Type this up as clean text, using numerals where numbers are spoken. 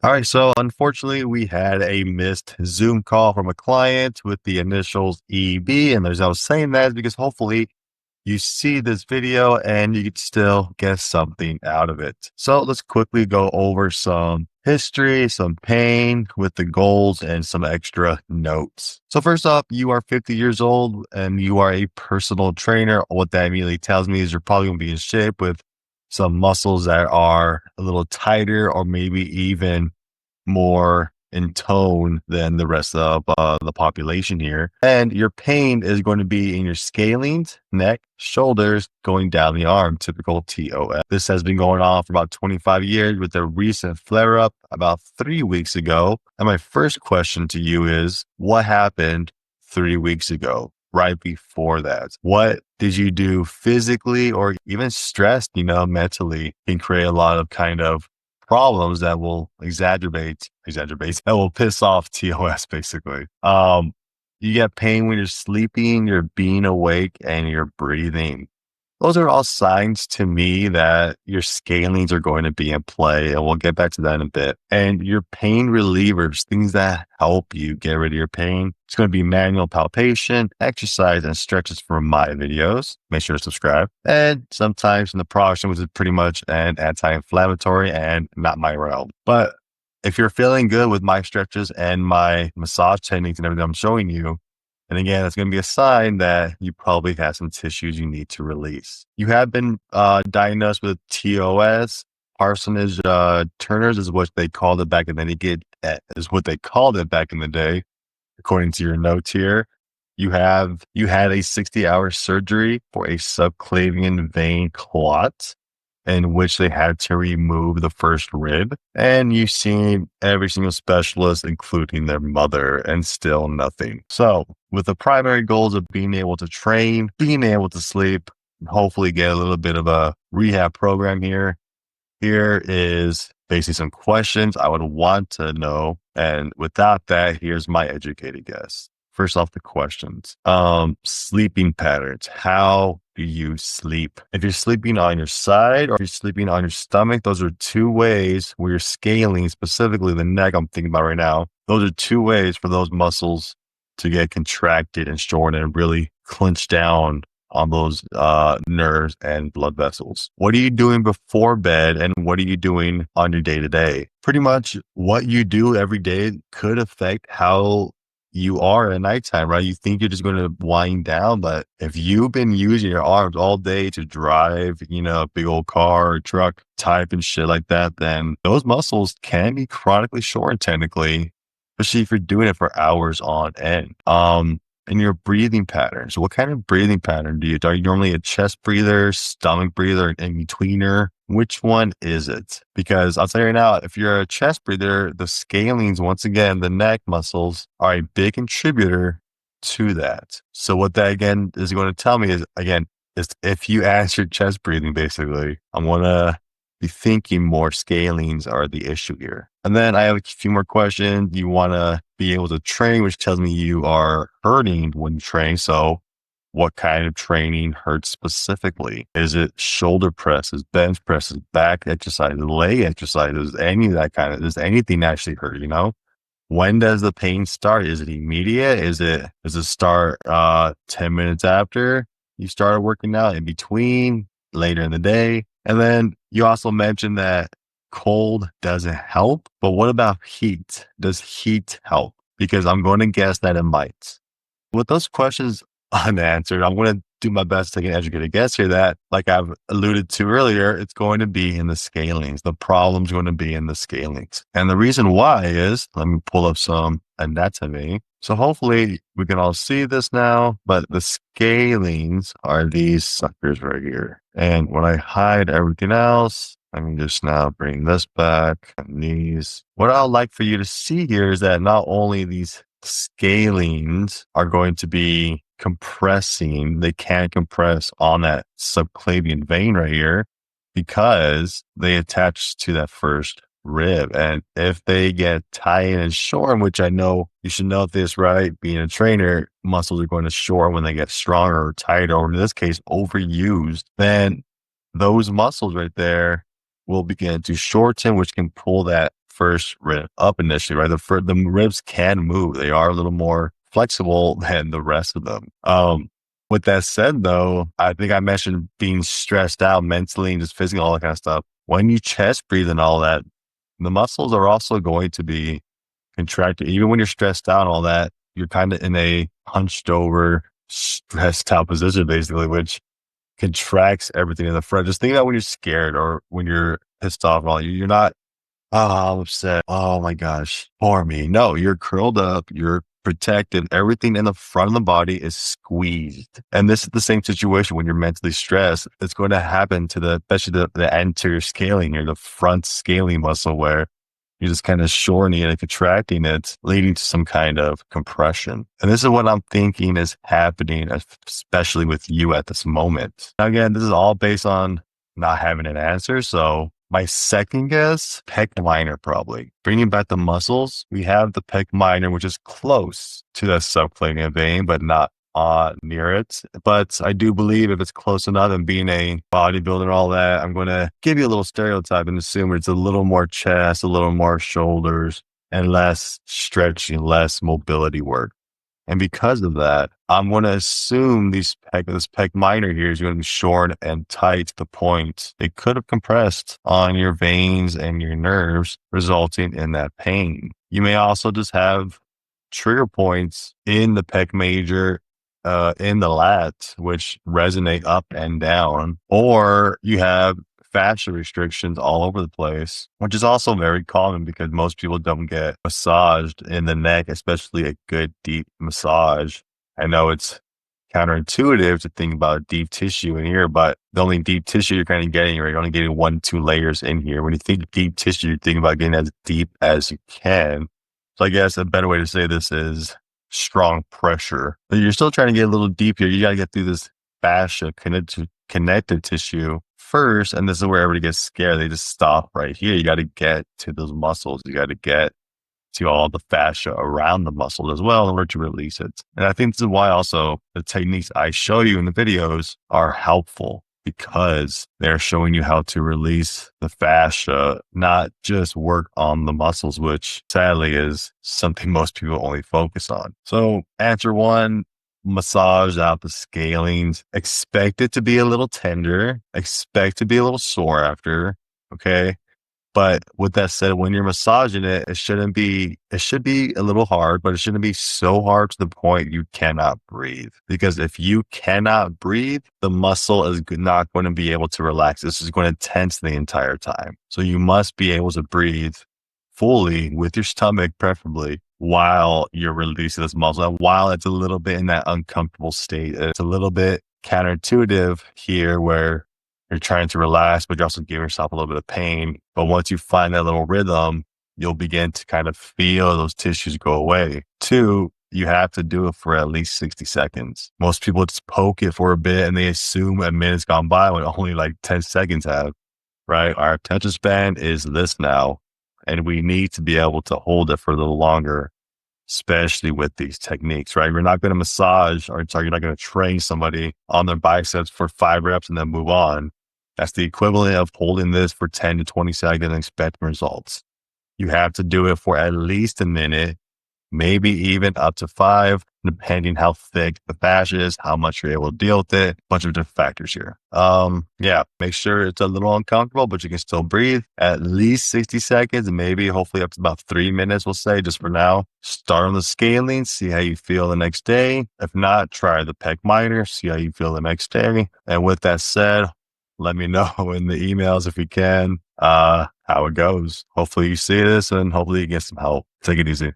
All right, so unfortunately, we had a missed Zoom call from a client with the initials EB. And there's I was saying that is because hopefully you see this video and you could still get something out of it. So let's quickly go over some history, some pain with the goals, and some extra notes. So first off, you are 50 years old and you are a personal trainer. What that immediately tells me is you're probably going to be in shape with some muscles that are a little tighter or maybe even more in tone than the rest of the population here. And your pain is going to be in your scalenes, neck, shoulders, going down the arm, typical TOS. This has been going on for about 25 years with a recent flare up about 3 weeks ago. And my first question to you is, what happened 3 weeks ago? Right before that, what did you do physically or even stressed, mentally can create a lot of kind of problems that will that will piss off TOS basically. You get pain when you're sleeping, you're being awake, and you're breathing. Those are all signs to me that your scalings are going to be in play, and we'll get back to that in a bit. And your pain relievers, things that help you get rid of your pain. It's going to be manual palpation, exercise, and stretches from my videos. Make sure to subscribe. And sometimes in the production, which is pretty much an anti-inflammatory and not my realm. But if you're feeling good with my stretches and my massage techniques and everything I'm showing you, and again, it's going to be a sign that you probably have some tissues you need to release. You have been diagnosed with TOS, parsonage Turner's is what they called it back in the is what they called it back in the day, according to your notes here. You had a 60-hour surgery for a subclavian vein clot in which they had to remove the first rib. And you've seen every single specialist, including their mother, and still nothing. So with the primary goals of being able to train, being able to sleep, and hopefully get a little bit of a rehab program here is basically some questions I would want to know. And without that, here's my educated guess. First off, the questions. Sleeping patterns. How do you sleep? If you're sleeping on your side or if you're sleeping on your stomach, those are two ways where you're scaling, specifically the neck I'm thinking about right now. Those are two ways for those muscles to get contracted and shortened and really clench down on those nerves and blood vessels. What are you doing before bed and what are you doing on your day to day? Pretty much what you do every day could affect how you are at nighttime, right? You think you're just going to wind down, but if you've been using your arms all day to drive, a big old car or truck, type and shit like that, then those muscles can be chronically shortened technically, especially if you're doing it for hours on end. And your breathing patterns. What kind of breathing pattern do you do? Are you normally a chest breather, stomach breather, in betweener? Which one is it? Because I'll tell you right now, if you're a chest breather, the scalenes, once again, the neck muscles are a big contributor to that. So what that again is going to tell me is if you answer chest breathing, basically, I'm going to be thinking more scalenes are the issue here. And then I have a few more questions. You want to be able to train, which tells me you are hurting when you train. So what kind of training hurts specifically? Is it shoulder presses, bench presses, back exercises, leg exercises, any of that kind of, does anything actually hurt, When does the pain start? Is it immediate? Does it start 10 minutes after you started working out, in between, later in the day? And then you also mentioned that cold doesn't help, but what about heat? Does heat help? Because I'm going to guess that it might. With those questions unanswered, I'm going to do my best to take an educated guess here that, like I've alluded to earlier, it's going to be in the scalings. The problem's going to be in the scalings. And the reason why is, let me pull up some anatomy. So hopefully we can all see this now, but the scalings are these suckers right here. And when I hide everything else, let me just now bring this back and these. What I'd like for you to see here is that not only these scalings are going to be compressing, they can compress on that subclavian vein right here because they attach to that first rib. And if they get tight and shortened, which I know you should know this, right? Being a trainer, muscles are going to shorten when they get stronger or tighter, or in this case, overused, then those muscles right there will begin to shorten, which can pull that first rib up initially, right? The ribs can move. They are a little more flexible than the rest of them. With that said, though, I think I mentioned being stressed out mentally and just physically, all that kind of stuff. When you chest breathe and all that, the muscles are also going to be contracted. Even when you're stressed out and all that, you're kind of in a hunched over, stressed out position, basically, which contracts everything in the front. Just think about when you're scared or when you're pissed off and all. You're not, oh, I'm upset. Oh my gosh, poor me. No, you're curled up. You're protected. Everything in the front of the body is squeezed. And this is the same situation when you're mentally stressed. It's going to happen to especially the anterior scaling here, the front scaling muscle, where you're just kind of shortening it and contracting it, leading to some kind of compression. And this is what I'm thinking is happening, especially with you at this moment. Now, again, this is all based on not having an answer. So my second guess, pec minor, probably. Bringing back the muscles, we have the pec minor, which is close to the subclavian vein, but not near it. But I do believe if it's close enough, and being a bodybuilder and all that, I'm going to give you a little stereotype and assume it's a little more chest, a little more shoulders, and less stretching, less mobility work. And because of that, I'm going to assume this pec minor here is going to be short and tight to the point it could have compressed on your veins and your nerves, resulting in that pain. You may also just have trigger points in the pec major, in the lat, which resonate up and down, or you have fascia restrictions all over the place, which is also very common because most people don't get massaged in the neck, especially a good deep massage. I know it's counterintuitive to think about deep tissue in here, but the only deep tissue you're kind of getting, you're only getting 1-2 layers in here. When you think deep tissue, you're thinking about getting as deep as you can. So I guess a better way to say this is strong pressure. But you're still trying to get a little deep here. You got to get through this fascia connective tissue first. And this is where everybody gets scared. They just stop right here. You got to get to those muscles. You got to get to all the fascia around the muscle as well in order to release it. And I think this is why also the techniques I show you in the videos are helpful, because they're showing you how to release the fascia, not just work on the muscles, which sadly is something most people only focus on. So answer one, massage out the scalings. Expect it to be a little tender. Expect to be a little sore after. Okay. But with that said, when you're massaging it, it should be a little hard, but it shouldn't be so hard to the point you cannot breathe. Because if you cannot breathe, the muscle is not going to be able to relax. This is going to tense the entire time. So you must be able to breathe fully with your stomach, preferably, while you're releasing this muscle. And while it's a little bit in that uncomfortable state, it's a little bit counterintuitive here where you're trying to relax, but you're also giving yourself a little bit of pain. But once you find that little rhythm, you'll begin to kind of feel those tissues go away. 2, you have to do it for at least 60 seconds. Most people just poke it for a bit and they assume a minute's gone by when only like 10 seconds have, right? Our attention span is this now, and we need to be able to hold it for a little longer, especially with these techniques, right? You're not going to massage, or sorry, you're not going to train somebody on their biceps for 5 reps and then move on. That's the equivalent of holding this for 10 to 20 seconds and expecting results. You have to do it for at least a minute, maybe even up to 5, depending how thick the fascia is, how much you're able to deal with it, a bunch of different factors here. Make sure it's a little uncomfortable, but you can still breathe at least 60 seconds and maybe hopefully up to about 3 minutes, we'll say, just for now. Start on the scaling, see how you feel the next day. If not, try the pec minor, see how you feel the next day. And with that said, let me know in the emails if you can, how it goes. Hopefully you see this and hopefully you get some help. Take it easy.